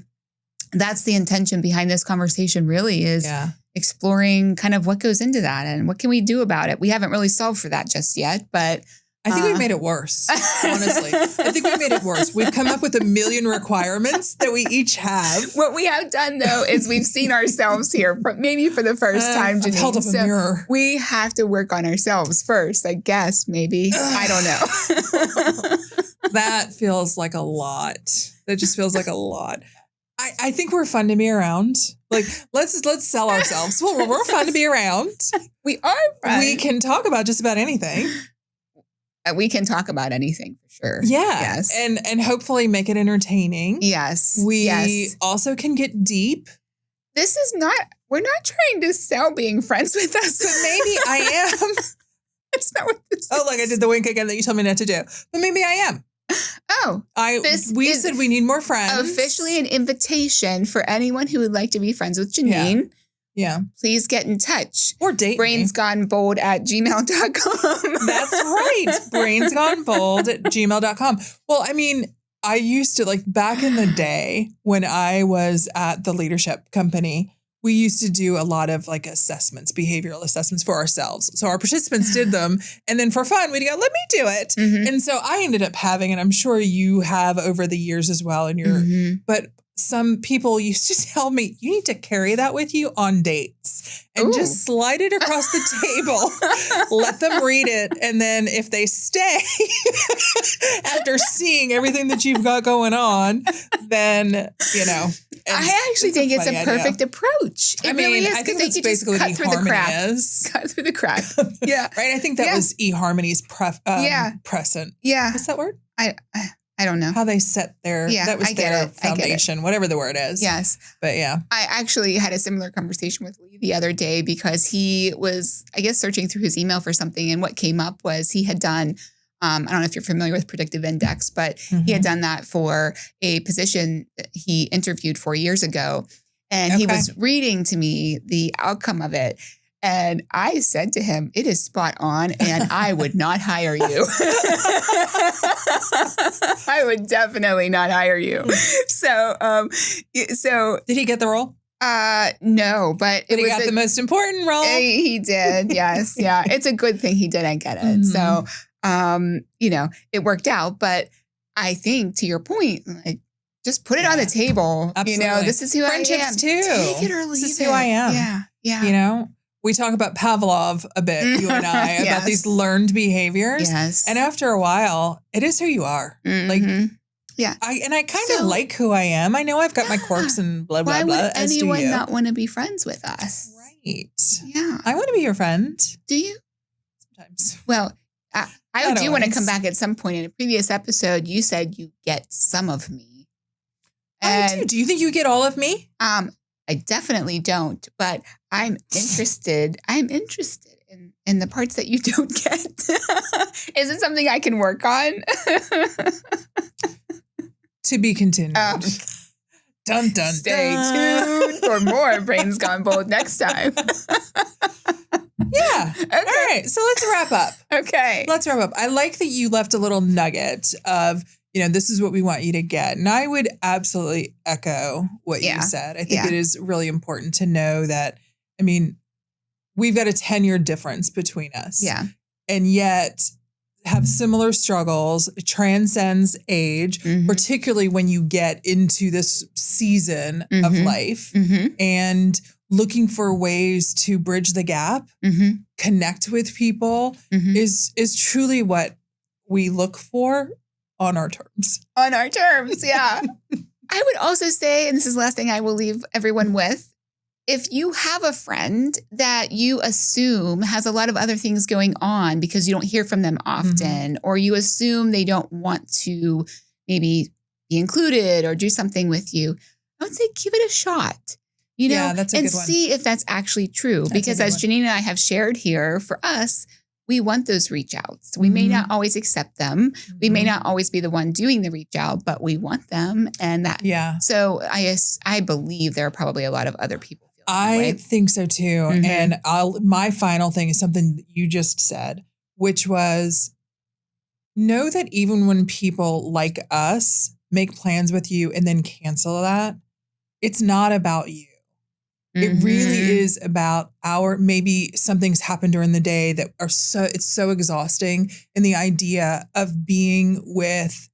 that's the intention behind this conversation really is exploring kind of what goes into that and what can we do about it. We haven't really solved for that just yet, but I think we made it worse, honestly. I think we made it worse. We've come up with 1 million requirements that we each have. What we have done, though, is we've seen ourselves here, maybe for the first time, Jeanine. I've held up a mirror. We have to work on ourselves first, I guess, maybe. I don't know. That feels like a lot. That just feels like a lot. I think we're fun to be around. Like, let's sell ourselves. Well, we're fun to be around. We are fun. We can talk about just about anything. We can talk about anything for sure. Yeah. Yes. And hopefully make it entertaining. Yes. We also can get deep. We're not trying to sell being friends with us. But maybe I am. It's not what this is. Like I did the wink again that you told me not to do. But maybe I am. Oh. We said we need more friends. Officially an invitation for anyone who would like to be friends with Jeanine. Yeah. Please get in touch. Or date brainsgonebold@gmail.com. That's right. brainsgonebold@gmail.com. Well, I mean, I used to, like, back in the day when I was at the leadership company, we used to do a lot of like assessments, behavioral assessments for ourselves. So our participants did them. And then for fun, we'd go, let me do it. Mm-hmm. And so I ended up having, and I'm sure you have over the years as well, but some people used to tell me, you need to carry that with you on dates and just slide it across the table, let them read it. And then if they stay after seeing everything that you've got going on, then, I actually think it's a perfect approach. It really is. I think that's basically what eHarmony is. Cut through the crack. Yeah. Right? I think that was eHarmony's present. Yeah. What's that word? I don't know. How they set that was their foundation, whatever the word is. Yes. But yeah. I actually had a similar conversation with Lee the other day because he was, I guess, searching through his email for something. And what came up was he had done, I don't know if you're familiar with predictive index, but he had done that for a position that he interviewed 4 years ago. And he was reading to me the outcome of it. And I said to him, it is spot on and I would not hire you. I would definitely not hire you. So did he get the role? No, but he got the most important role. He did. Yes. Yeah. It's a good thing he didn't get it. So, it worked out, but I think to your point, like, just put it on the table. Absolutely. This is who Friendships I am. too. Take it or leave it. This is who I am. Yeah. Yeah. We talk about Pavlov a bit, you and I, about these learned behaviors. Yes. And after a while, it is who you are. Mm-hmm. Like, yeah. I kind of like who I am. I know I've got my quirks and blah, blah, blah. Why would anyone not want to be friends with us? Right. Yeah. I want to be your friend. Do you? Sometimes. Well, I do want to come back at some point. In a previous episode, you said you get some of me. And I do. Do you think you get all of me? I definitely don't, but I'm interested. I'm interested in the parts that you don't get. Is it something I can work on? To be continued. Dun, dun, Stay tuned for more Brains Gone Bold next time. Yeah. Okay. All right. So let's wrap up. Okay. Let's wrap up. I like that you left a little nugget of, this is what we want you to get. And I would absolutely echo what you said. I think it is really important to know that, we've got a 10-year difference between us. Yeah. And yet have similar struggles. It transcends age, particularly when you get into this season of life and looking for ways to bridge the gap, connect with people is truly what we look for on our terms. On our terms, yeah. I would also say, and this is the last thing I will leave everyone with, if you have a friend that you assume has a lot of other things going on because you don't hear from them often, or you assume they don't want to maybe be included or do something with you, I would say give it a shot. That's a good one. See if that's actually true. Because as Jeanine and I have shared here, for us, we want those reach outs. We may not always accept them. We may not always be the one doing the reach out, but we want them. And that. Yeah. So I believe there are probably a lot of other people. I think so too. And my final thing is something that you just said, which was know that even when people like us make plans with you and then cancel that, it's not about you. It really is about maybe something's happened during the day that it's so exhausting. And the idea of being with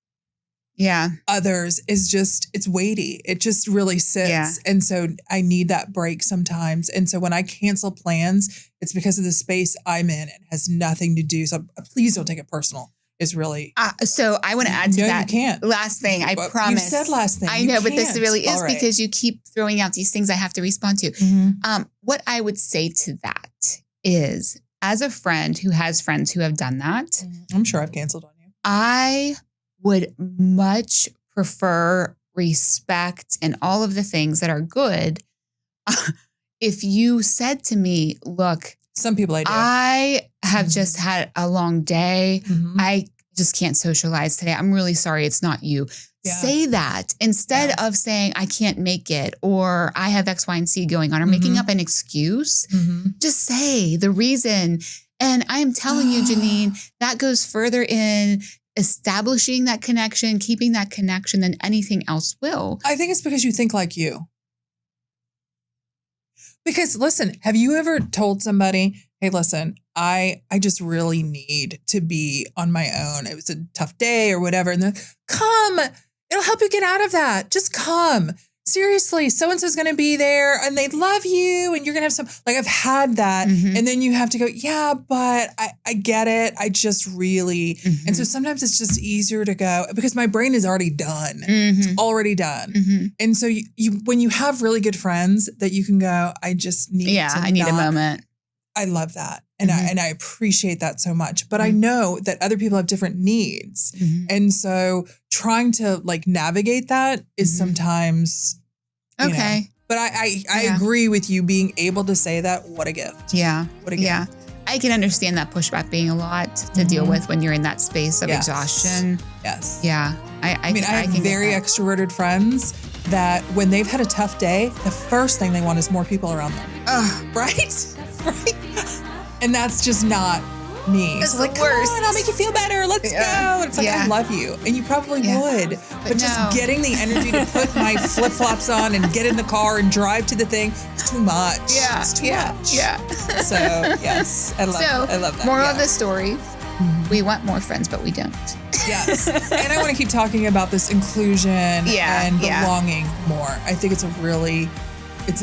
others is it's weighty. It just really sits. Yeah. And so I need that break sometimes. And so when I cancel plans, it's because of the space I'm in. It has nothing to do. So please don't take it personal. Is really. So I want to add to that. You can't. Last thing, I promise. You said last thing. I know, but this really is because you keep throwing out these things I have to respond to. What I would say to that is, as a friend who has friends who have done that. I'm sure I've canceled on you. I would much prefer respect and all of the things that are good. If you said to me, look, some people I do. I have just had a long day. I just can't socialize today. I'm really sorry. It's not you. Yeah. Say that instead of saying I can't make it or I have X, Y, and Z going on or making up an excuse. Just say the reason. And I am telling you, Jeanine, that goes further in establishing that connection, keeping that connection than anything else will. I think it's because you think like you. Because listen, have you ever told somebody, hey, listen, I just really need to be on my own. It was a tough day or whatever. And then come, it'll help you get out of that. Just come. Seriously, so-and-so's going to be there and they love you and you're going to have some, like I've had that. And then you have to go, yeah, but I get it. I just really, and so sometimes it's just easier to go because my brain is already done. It's already done. And so you, when you have really good friends that you can go, I just need I need a moment. I love that. And I appreciate that so much, but I know that other people have different needs. And so trying to like navigate that is sometimes, you know, but I agree with you being able to say that. What a gift. Yeah. What a gift. Yeah. I can understand that pushback being a lot to deal with when you're in that space of exhaustion. Yes. Yeah. I mean, I have very extroverted friends that when they've had a tough day, the first thing they want is more people around them. Right? Right? And that's just not me. It's like, the worst. Come on, I'll make you feel better. Let's go. And it's like, I love you. And you probably would. But just getting the energy to put my flip-flops on and get in the car and drive to the thing, it's too much. Yeah. It's too much. Yeah. So, yes. I love that. Moral of the story, we want more friends, but we don't. Yes. And I want to keep talking about this inclusion and belonging more. I think it's an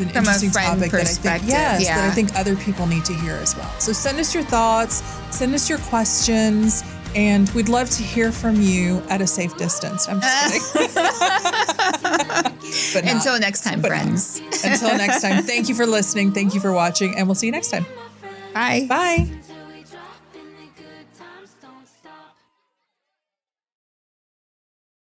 interesting topic that I think other people need to hear as well. So send us your thoughts, send us your questions, and we'd love to hear from you at a safe distance. I'm just kidding. But until next time, friends. Until next time. Thank you for listening. Thank you for watching, and we'll see you next time. Bye. Bye.